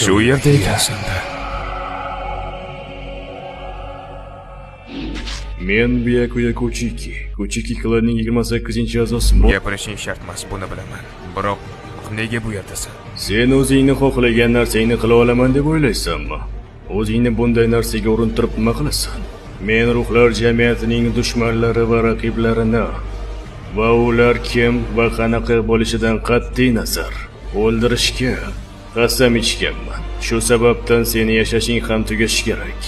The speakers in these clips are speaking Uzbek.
Shu yerda ekansan-da. Men Byakuya Kuchiki klanining 28-a'zosi. Gapirishing shart emas, buni bilaman. Biroq nega bu yerdasan? Sen o'zingni xohlagan narsangni qila olaman deb o'ylaysanmi? O'zingni bunday narsaga urintirib nima qilasan? Men ruhlar jamiyatining dushmanlari va raqiblarini va ular kim va qanaqa bo'lishidan qat'iy nazar o'ldirishga qasam ichganman. Shu sababdan seni yashashing ham tugashi kerak.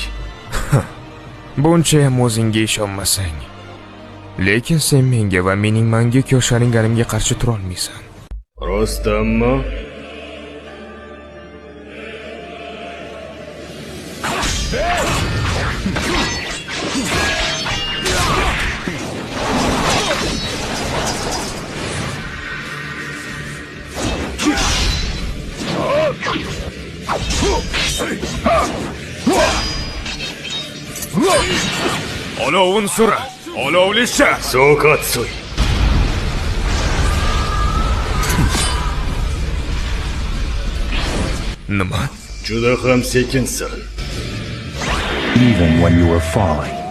Buncha ham o'zingga ishonmasang, lekin sen menga va mening manguk yoshlanganimga qarshi tura olmaysan. Rostdanmi? Olovun sura, olovlisha. Sokatsui. Nima? Juda ham sekinsan. Even when you were falling.